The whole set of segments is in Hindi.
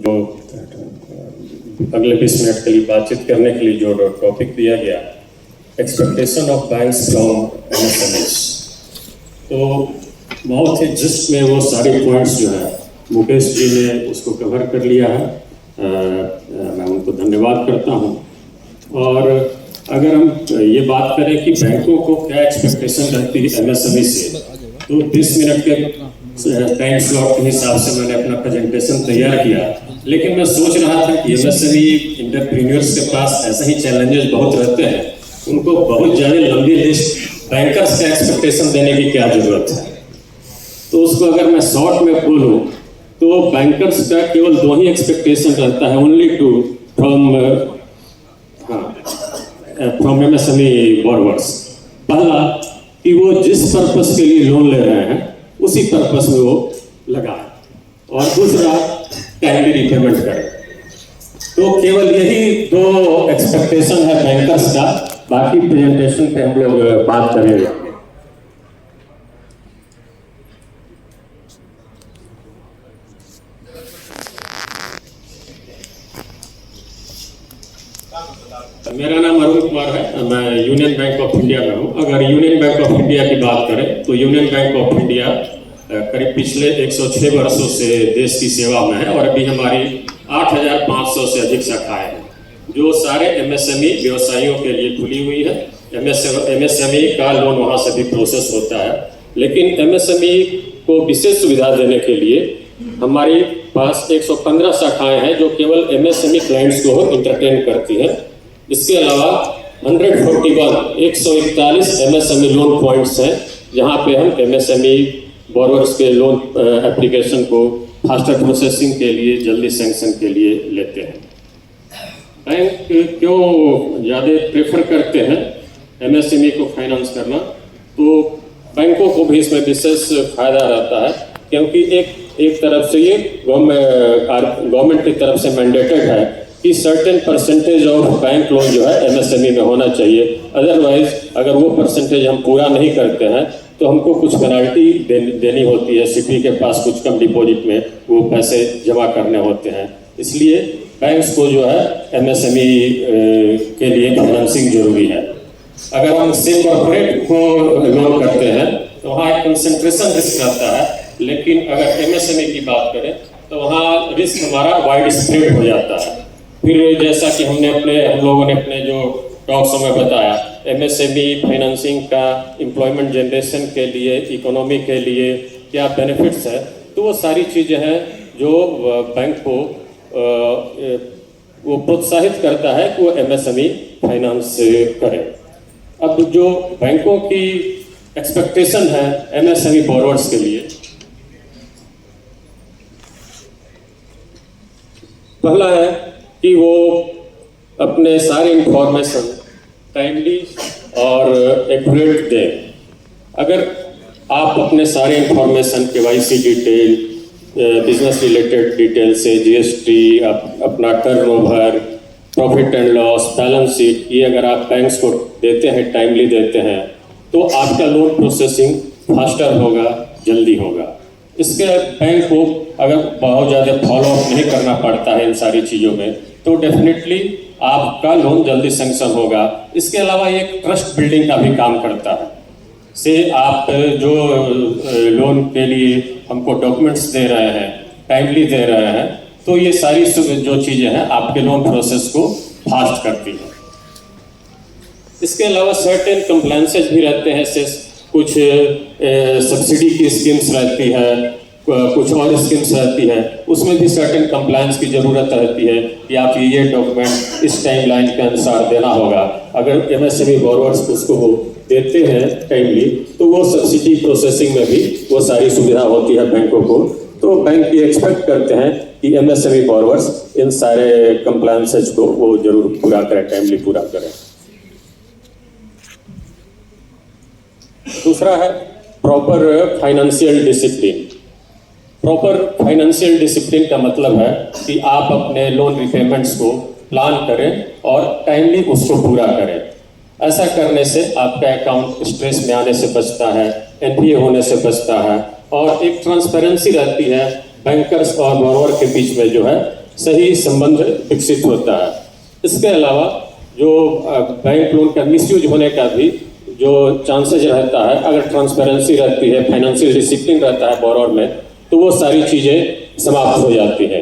जो अगले 20 मिनट के लिए बातचीत करने के लिए जो टॉपिक दिया गया, expectation of banks from MSMEs, तो बहुत ही जिस्ट में वो सारे पॉइंट्स जो है मुकेश जी ने उसको कवर कर लिया है। मैं उनको धन्यवाद करता हूँ। और अगर हम ये बात करें कि बैंकों को क्या एक्सपेक्टेशन रहती है एमएसएमई से, तो 20 मिनट के टाइम स्लॉट के हिसाब से मैंने अपना प्रेजेंटेशन तैयार किया। लेकिन मैं सोच रहा था कि एमएसएमई एंटरप्रेन्योर्स के पास ऐसे ही चैलेंजेस बहुत रहते हैं, उनको बहुत ज़्यादा लंबी लिस्ट बैंकर्स का एक्सपेक्टेशन देने की क्या जरूरत है। तो उसको अगर मैं शॉर्ट में बोलूँ तो बैंकर्स का केवल 2 ही एक्सपेक्टेशन रहता है, only two from MSME borrowers. पहला कि वो जिस पर्पस के लिए लोन ले रहे हैं उसी पर्पस में वो लगाए, और दूसरा टाइमली रिपेमेंट करें। तो केवल यही 2 एक्सपेक्टेशन है बैंकर्स का। बाकी प्रेजेंटेशन पे हम लोग बात करेंगे। मेरा नाम अरुण कुमार है, मैं यूनियन बैंक ऑफ इंडिया में हूँ। अगर यूनियन बैंक ऑफ इंडिया की बात करें तो यूनियन बैंक ऑफ इंडिया करीब पिछले 106 वर्षों से देश की सेवा में है, और अभी हमारी 8,500 से अधिक शाखाएं हैं जो सारे एमएसएमई व्यवसायियों के लिए खुली हुई है। एमएसएमई का लोन वहाँ से भी प्रोसेस होता है। लेकिन एमएसएमई को विशेष सुविधा देने के लिए हमारे पास 115 शाखाएं हैं जो केवल एमएसएमई क्लाइंट्स को इंटरटेन करती हैं। इसके अलावा 141 एमएसएमई लोन पॉइंट्स हैं जहां पे हम एमएसएमई बोरोवर्स के लोन एप्लीकेशन को फास्टर प्रोसेसिंग के लिए, जल्दी सैंक्शन के लिए लेते हैं। बैंक क्यों ज़्यादा प्रेफर करते हैं एमएसएमई को फाइनेंस करना, तो बैंकों को भी इसमें विशेष फायदा रहता है, क्योंकि एक तरफ से ये गवर्नमेंट की तरफ से मैंडेटेड है कि certain percentage of bank loan जो है एमएसएमई में होना चाहिए। अदरवाइज अगर वो परसेंटेज हम पूरा नहीं करते हैं तो हमको कुछ पेनल्टी देनी होती है। सिटी के पास कुछ कम डिपॉजिट में वो पैसे जमा करने होते हैं। इसलिए बैंक्स को जो है एमएसएमई के लिए फाइनेंसिंग जरूरी है। अगर हम सिर्फ कॉर्पोरेट को लोन करते हैं तो वहाँ एक कंसंट्रेशन रिस्क रहता है, लेकिन अगर एमएसएमई की बात करें तो वहाँ रिस्क हमारा वाइड स्प्रेड हो जाता है। फिर जैसा कि हम लोगों ने अपने जो टॉक्स में बताया, एमएसएमई फाइनेंसिंग का एम्प्लॉयमेंट जनरेशन के लिए, इकोनॉमी के लिए क्या बेनिफिट्स है, तो वो सारी चीज़ें हैं जो बैंक को वो प्रोत्साहित करता है कि वो एमएसएमई फाइनेंस करे। अब जो बैंकों की एक्सपेक्टेशन है एमएसएमई बोरोवर्स के लिए, पहला है कि वो अपने सारे इंफॉर्मेशन टाइमली और एक्यूरेट दें। अगर आप अपने सारे information KYC detail, business related detail से जीएसटी, अपना turnover, profit and loss, balance sheet, ये अगर आप बैंक्स को देते हैं, टाइमली देते हैं, तो आपका लोन प्रोसेसिंग फास्टर होगा, जल्दी होगा। इसके बैंक को अगर बहुत ज़्यादा फॉलोअप नहीं करना पड़ता है इन सारी चीज़ों में, तो डेफिनेटली आपका लोन जल्दी सैंक्शन होगा। इसके अलावा ये ट्रस्ट बिल्डिंग का भी काम करता है। से आप जो लोन के लिए हमको डॉक्यूमेंट्स दे रहे हैं, टाइमली दे रहे हैं, तो ये सारी जो चीज़ें हैं आपके लोन प्रोसेस को फास्ट करती हैं। इसके अलावा सर्टेन कंप्लायंसेस भी रहते हैं, से कुछ सब्सिडी की स्कीम्स रहती है, कुछ और स्कीम्स रहती है, उसमें भी सर्टेन कंप्लायंस की ज़रूरत रहती है कि आप ये डॉक्यूमेंट इस टाइम लाइन के अनुसार देना होगा। अगर एमएसएमई बोरोवर्स उसको देते हैं टाइमली, तो वो सब्सिडी प्रोसेसिंग में भी वो सारी सुविधा होती है बैंकों को। तो बैंक ये एक्सपेक्ट करते हैं कि एमएसएमई बोरोवर्स इन सारे कंप्लायंसेज को वो जरूर पूरा करें, टाइमली पूरा करें। दूसरा है proper financial discipline. Proper financial discipline का मतलब है कि आप अपने लोन रिपेमेंट्स को प्लान करें और टाइमली उसको पूरा करें। ऐसा करने से आपका अकाउंट स्ट्रेस में आने से बचता है, एनपीए होने से बचता है, और एक ट्रांसपेरेंसी रहती है बैंकर्स और बोरोवर के बीच में जो है, सही संबंध विकसित होता है। इसके अलावा जो बैंक लोन का मिसयूज होने का भी जो चांसेज रहता है, अगर ट्रांसपेरेंसी रहती है, फाइनेंशियल डिसिप्लिन रहता है बोरोवर में, तो वो सारी चीज़ें समाप्त हो जाती है।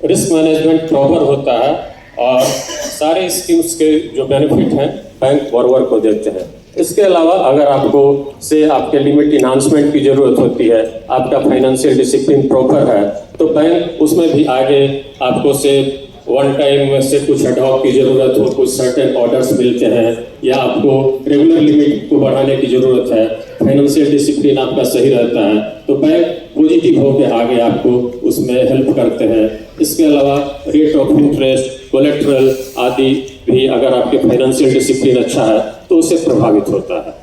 रिस्क मैनेजमेंट प्रॉपर होता है और सारे स्कीम्स के जो बेनिफिट हैं बैंक बोरोवर को देते हैं। इसके अलावा अगर आपको से आपके लिमिट इन्हांसमेंट की ज़रूरत होती है, आपका फाइनेंशियल डिसिप्लिन प्रॉपर है, तो बैंक उसमें भी आगे आपको से वन टाइम से कुछ हटाव की ज़रूरत हो, कुछ सर्टेन ऑर्डर्स मिलते हैं, या आपको रेगुलर लिमिट को बढ़ाने की ज़रूरत है, फाइनेंशियल डिसिप्लिन आपका सही रहता है, तो बैंक पॉजिटिव होकर आगे आपको उसमें हेल्प करते हैं। इसके अलावा रेट ऑफ इंटरेस्ट, कोलेट्रल आदि भी अगर आपके फाइनेंशियल डिसिप्लिन अच्छा है तो उससे प्रभावित होता है।